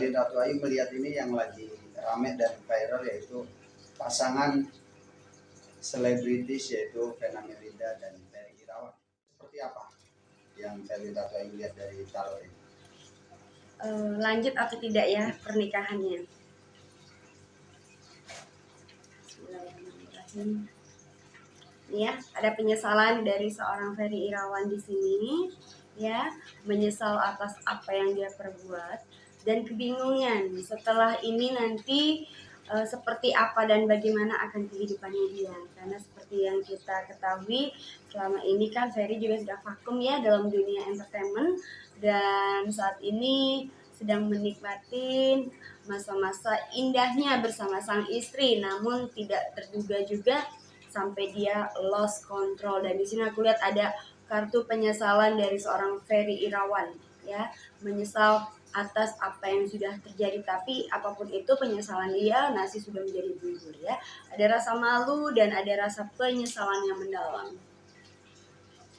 Bersalin Ratu Ayu melihat ini yang lagi rame dan viral, yaitu pasangan selebritis yaitu Vena Melinda dan Ferry Irawan. Seperti apa yang Bersalin Ratu Ayu lihat dari tarot ini? Lanjut atau tidak ya pernikahannya? Bismillahirrahmanirrahim. Ya, ada penyesalan dari seorang Ferry Irawan di sini, ya, menyesal atas apa yang dia perbuat dan kebingungan setelah ini nanti seperti apa dan bagaimana akan kehidupannya dia. Karena seperti yang kita ketahui, selama ini kan Ferry juga sudah vakum ya dalam dunia entertainment, dan saat ini sedang menikmati masa-masa indahnya bersama sang istri, namun tidak terduga juga sampai dia lost control. Dan di sini aku lihat ada kartu penyesalan dari seorang Ferry Irawan, ya, menyesal atas apa yang sudah terjadi. Tapi apapun itu penyesalan dia, nasi sudah menjadi bubur, ya. Ada rasa malu dan ada rasa penyesalan yang mendalam.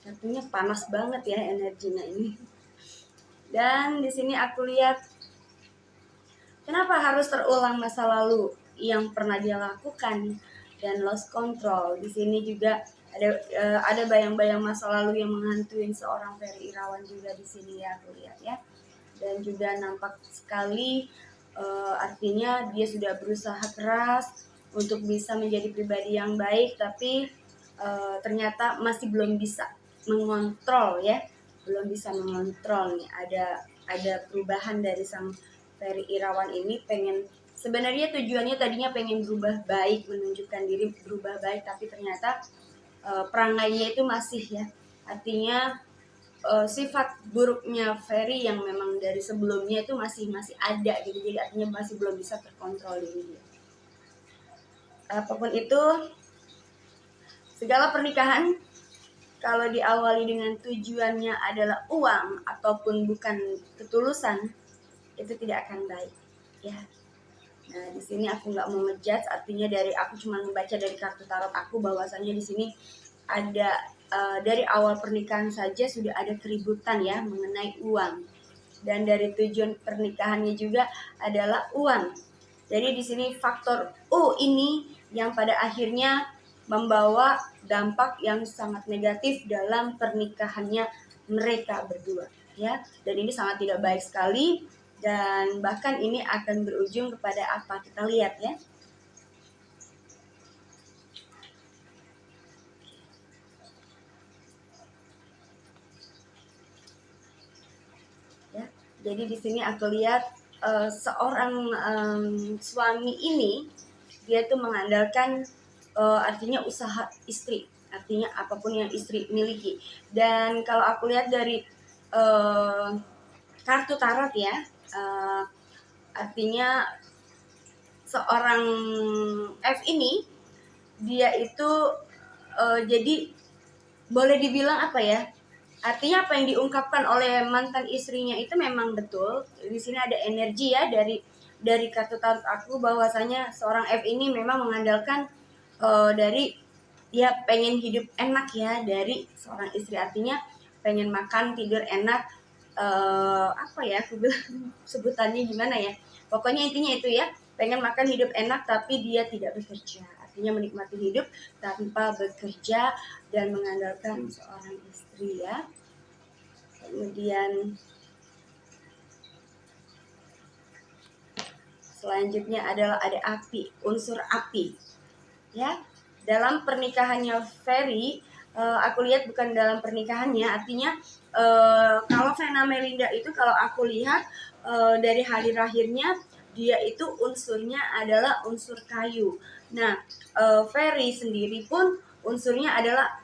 Artinya panas banget ya energinya ini. Dan di sini aku lihat kenapa harus terulang masa lalu yang pernah dia lakukan dan lost control. Di sini juga ada bayang-bayang masa lalu yang menghantui seorang Ferry Irawan juga di sini ya, aku lihat ya. Dan juga nampak sekali artinya dia sudah berusaha keras untuk bisa menjadi pribadi yang baik, tapi ternyata masih belum bisa mengontrol ya, belum bisa mengontrol nih. Ada perubahan dari sang Ferry Irawan ini, sebenarnya tujuannya tadinya pengen berubah baik, menunjukkan diri berubah baik, tapi ternyata perangainya itu masih ya, artinya sifat buruknya Ferry yang memang dari sebelumnya itu masih ada gitu, jadi artinya masih belum bisa terkontrol diri dia. Apapun itu, segala pernikahan kalau diawali dengan tujuannya adalah uang ataupun bukan ketulusan, itu tidak akan baik ya. Nah, di sini aku nggak mau ngejudge, artinya aku cuma membaca dari kartu tarot aku bahwasanya di sini ada dari awal pernikahan saja sudah ada keributan ya mengenai uang, dan dari tujuan pernikahannya juga adalah uang. Jadi di sini faktor U ini yang pada akhirnya membawa dampak yang sangat negatif dalam pernikahannya mereka berdua ya, dan ini sangat tidak baik sekali, dan bahkan ini akan berujung kepada apa kita lihat ya. Jadi di sini aku lihat seorang suami ini dia tuh mengandalkan artinya usaha istri, artinya apapun yang istri miliki. Dan kalau aku lihat dari kartu tarot ya, artinya seorang F ini dia itu jadi boleh dibilang apa ya? Artinya apa yang diungkapkan oleh mantan istrinya itu memang betul. Di sini ada energi ya dari kartu tarot aku bahwasanya seorang F ini memang mengandalkan dari dia pengen hidup enak ya dari seorang istri, artinya pengen makan tidur enak, apa ya aku bilang sebutannya gimana ya, pokoknya intinya itu ya, pengen makan hidup enak tapi dia tidak bekerja, artinya menikmati hidup tanpa bekerja dan mengandalkan seorang istri ya. Kemudian selanjutnya adalah ada api, unsur api ya. Dalam pernikahannya Ferry, aku lihat bukan dalam pernikahannya, artinya kalau Vena Melinda itu kalau aku lihat dari hari lahirnya dia itu unsurnya adalah unsur kayu. Nah, Ferry sendiri pun unsurnya adalah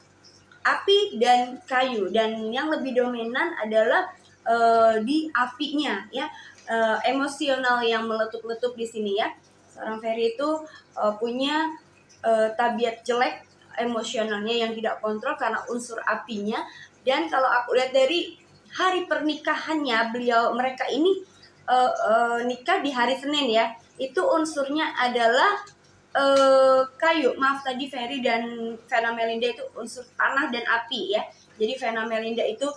api dan kayu, dan yang lebih dominan adalah di apinya ya, emosional yang meletup-letup di sini ya. Seorang Ferry itu punya tabiat jelek, emosionalnya yang tidak kontrol karena unsur apinya. Dan kalau aku lihat dari hari pernikahannya mereka ini nikah di hari Senin ya, itu unsurnya adalah kayu. Maaf, tadi Ferry dan Vena Melinda itu unsur tanah dan api ya. Jadi Vena Melinda itu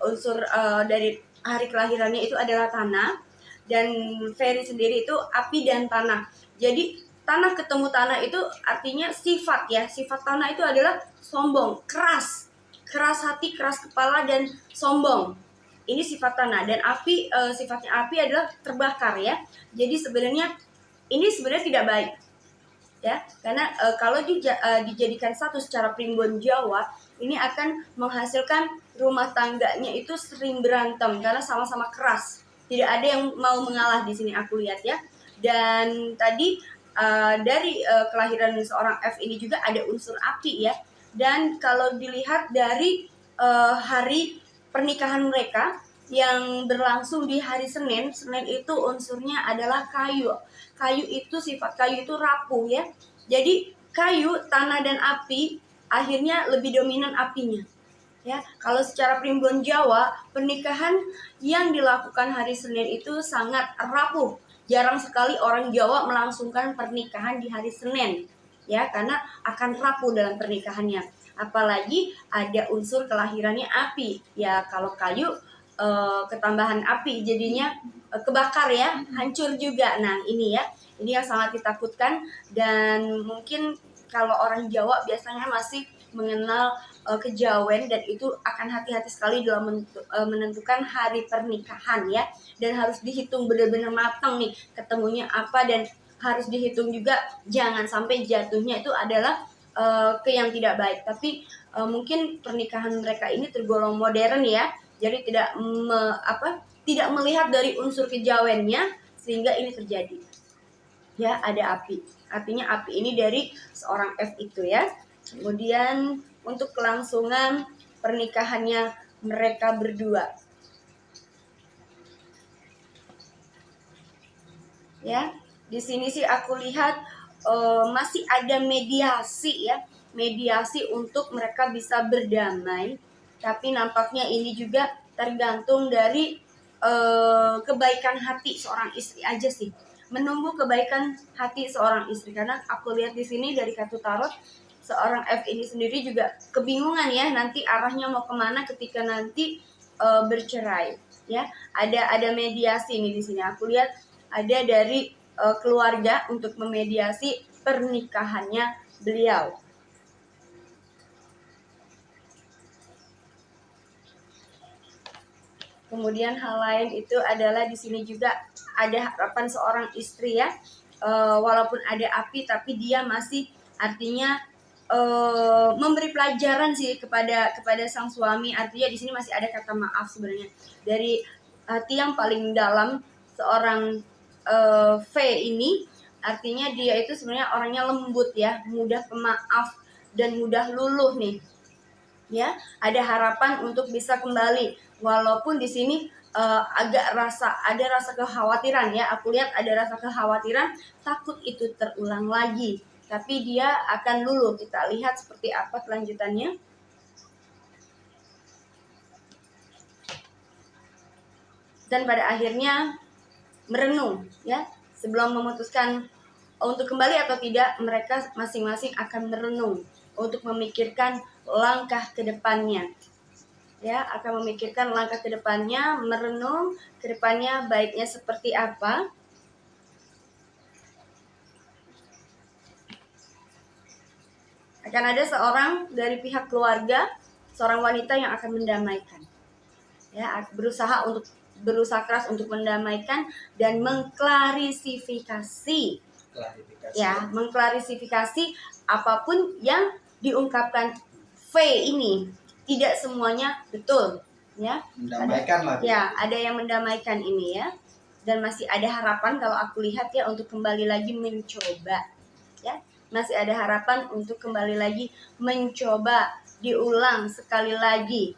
unsur dari hari kelahirannya itu adalah tanah, dan Ferry sendiri itu api dan tanah. Jadi tanah ketemu tanah itu artinya sifat ya. Sifat tanah itu adalah sombong, keras hati, keras kepala, dan sombong. Ini sifat tanah. Dan api, sifatnya api adalah terbakar ya. Jadi sebenarnya ini sebenarnya tidak baik ya, karena kalau dijadikan satu secara primbon Jawa, ini akan menghasilkan rumah tangganya itu sering berantem karena sama-sama keras. Tidak ada yang mau mengalah di sini aku lihat ya. Dan tadi dari kelahiran seorang F ini juga ada unsur api ya. Dan kalau dilihat dari hari pernikahan mereka yang berlangsung di hari Senin itu unsurnya adalah kayu. Kayu itu, sifat kayu itu rapuh ya. Jadi kayu, tanah, dan api akhirnya lebih dominan apinya. Ya, kalau secara primbon Jawa, pernikahan yang dilakukan hari Senin itu sangat rapuh. Jarang sekali orang Jawa melangsungkan pernikahan di hari Senin, ya, karena akan rapuh dalam pernikahannya. Apalagi ada unsur kelahirannya api. Ya, kalau kayu ketambahan api jadinya kebakar ya, hancur juga. Nah, ini yang sangat ditakutkan. Dan mungkin kalau orang Jawa biasanya masih mengenal kejawen, dan itu akan hati-hati sekali dalam menentukan hari pernikahan ya. Dan harus dihitung benar-benar matang nih ketemunya apa, dan harus dihitung juga jangan sampai jatuhnya itu adalah ke yang tidak baik. Tapi mungkin pernikahan mereka ini tergolong modern ya. Jadi tidak melihat dari unsur kejawennya sehingga ini terjadi. Ya, ada api. Artinya api ini dari seorang F itu ya. Kemudian untuk kelangsungan pernikahannya mereka berdua. Ya, di sini sih aku lihat masih ada mediasi ya. Mediasi untuk mereka bisa berdamai. Tapi nampaknya ini juga tergantung dari kebaikan hati seorang istri aja sih. Menunggu kebaikan hati seorang istri, karena aku lihat di sini dari kartu tarot seorang F ini sendiri juga kebingungan ya nanti arahnya mau kemana ketika nanti bercerai ya. Ada mediasi nih di sini. Aku lihat ada dari keluarga untuk memediasi pernikahannya beliau. Kemudian hal lain itu adalah di sini juga ada harapan seorang istri ya. Walaupun ada api tapi dia masih artinya memberi pelajaran sih kepada sang suami. Artinya di sini masih ada kata maaf sebenarnya dari hati yang paling dalam seorang V ini. Artinya dia itu sebenarnya orangnya lembut ya, mudah pemaaf dan mudah luluh nih. Ya, ada harapan untuk bisa kembali. Walaupun di sini ada rasa kekhawatiran ya. Aku lihat ada rasa kekhawatiran, takut itu terulang lagi. Tapi dia akan luluh. Kita lihat seperti apa kelanjutannya. Dan pada akhirnya merenung ya. Sebelum memutuskan untuk kembali atau tidak, mereka masing-masing akan merenung untuk memikirkan langkah ke depannya. Ya, akan memikirkan langkah ke depannya, merenung ke depannya baiknya seperti apa. Akan ada seorang dari pihak keluarga, seorang wanita yang akan mendamaikan. Ya, berusaha keras untuk mendamaikan dan mengklarifikasi. Ya, mengklarifikasi apapun yang diungkapkan V ini. Tidak semuanya betul ya. Mendamaikan lah. Ya, ada yang mendamaikan ini ya. Dan masih ada harapan kalau aku lihat ya untuk kembali lagi mencoba. Ya, masih ada harapan untuk kembali lagi mencoba, diulang sekali lagi.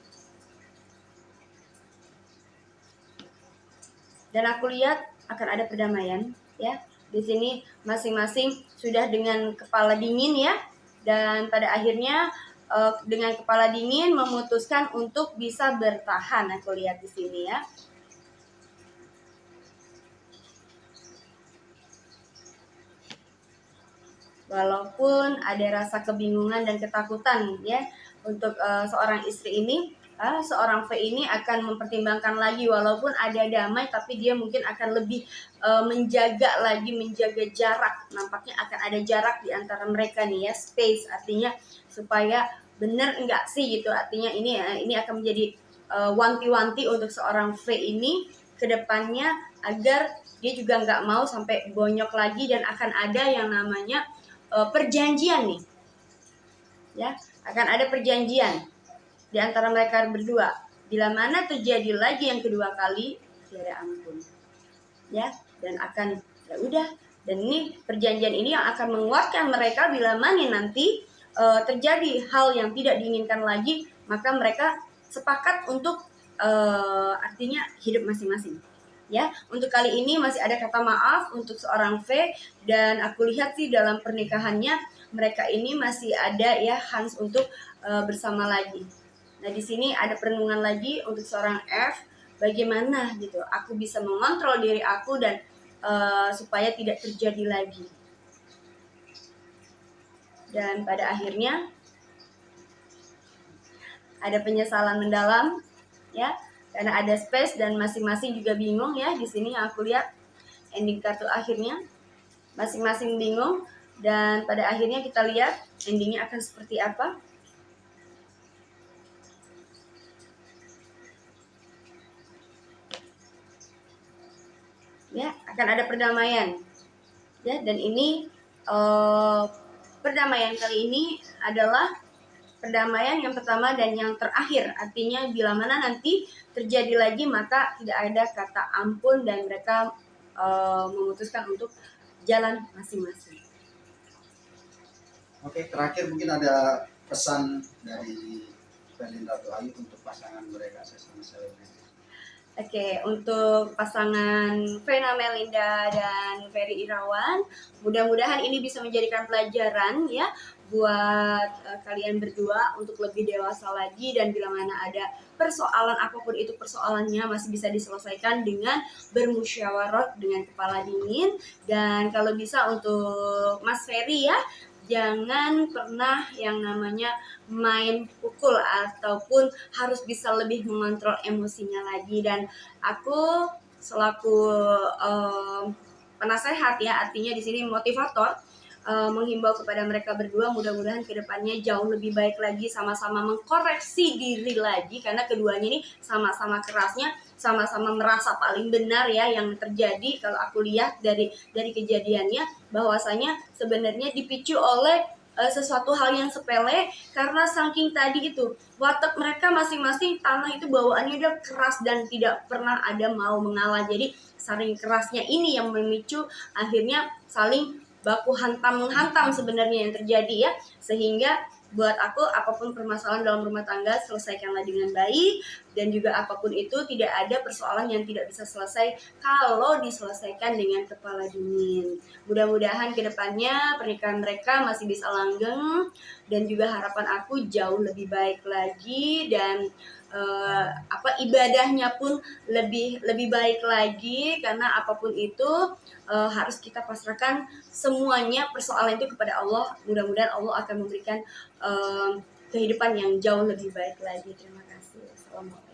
Dan aku lihat akan ada perdamaian ya. Di sini masing-masing sudah dengan kepala dingin ya. Dan pada akhirnya dengan kepala dingin memutuskan untuk bisa bertahan. Aku lihat di sini ya. Walaupun ada rasa kebingungan dan ketakutan ya untuk seorang istri ini, seorang V ini akan mempertimbangkan lagi, walaupun ada damai tapi dia mungkin akan lebih menjaga jarak. Nampaknya akan ada jarak di antara mereka nih ya, space, artinya supaya benar enggak sih gitu. Artinya ini akan menjadi wanti-wanti untuk seorang V ini ke depannya, agar dia juga nggak mau sampai bonyok lagi, dan akan ada yang namanya perjanjian nih ya, akan ada perjanjian di antara mereka berdua. Bila mana terjadi lagi yang kedua kali, tiada ampun ya, dan akan ya udah. Dan ini perjanjian ini yang akan menguatkan mereka bila mana nanti terjadi hal yang tidak diinginkan lagi, maka mereka sepakat untuk artinya hidup masing-masing ya. Untuk kali ini masih ada kata maaf untuk seorang V, dan aku lihat sih dalam pernikahannya mereka ini masih ada ya Hans untuk bersama lagi. Nah, di sini ada perenungan lagi untuk seorang F, bagaimana gitu aku bisa mengontrol diri aku dan supaya tidak terjadi lagi. Dan pada akhirnya ada penyesalan mendalam ya, karena ada space dan masing-masing juga bingung ya. Di sini yang aku lihat ending kartu akhirnya masing-masing bingung, dan pada akhirnya kita lihat endingnya akan seperti apa. Ya, akan ada perdamaian ya, dan ini perdamaian kali ini adalah perdamaian yang pertama dan yang terakhir. Artinya bila mana nanti terjadi lagi, maka tidak ada kata ampun dan mereka memutuskan untuk jalan masing-masing. Oke, terakhir mungkin ada pesan dari Berlin Ratu Ayu untuk pasangan mereka sesama selebriti. Oke, untuk pasangan Vena Melinda dan Ferry Irawan, mudah-mudahan ini bisa menjadikan pelajaran ya buat kalian berdua untuk lebih dewasa lagi, dan bila mana ada persoalan apapun itu persoalannya masih bisa diselesaikan dengan bermusyawarah dengan kepala dingin. Dan kalau bisa untuk Mas Ferry ya, jangan pernah yang namanya main pukul ataupun harus bisa lebih mengontrol emosinya lagi. Dan aku selaku penasehat ya, artinya di sini motivator, menghimbau kepada mereka berdua, mudah-mudahan kedepannya jauh lebih baik lagi, sama-sama mengkoreksi diri lagi, karena keduanya ini sama-sama kerasnya, sama-sama merasa paling benar ya yang terjadi. Kalau aku lihat dari kejadiannya, bahwasanya sebenarnya dipicu oleh sesuatu hal yang sepele, karena saking tadi itu watak mereka masing-masing, tanah itu bawaannya udah keras dan tidak pernah ada mau mengalah. Jadi saking kerasnya ini yang memicu akhirnya saling baku hantam-menghantam sebenarnya yang terjadi ya. Sehingga buat aku, apapun permasalahan dalam rumah tangga, selesaikanlah dengan baik, dan juga apapun itu tidak ada persoalan yang tidak bisa selesai kalau diselesaikan dengan kepala dingin. Mudah-mudahan kedepannya pernikahan mereka masih bisa langgeng, dan juga harapan aku jauh lebih baik lagi, dan ibadahnya pun lebih baik lagi, karena apapun itu harus kita pasrahkan semuanya persoalan itu kepada Allah. Mudah-mudahan Allah akan memberikan kehidupan yang jauh lebih baik lagi. Terima kasih. Assalamualaikum.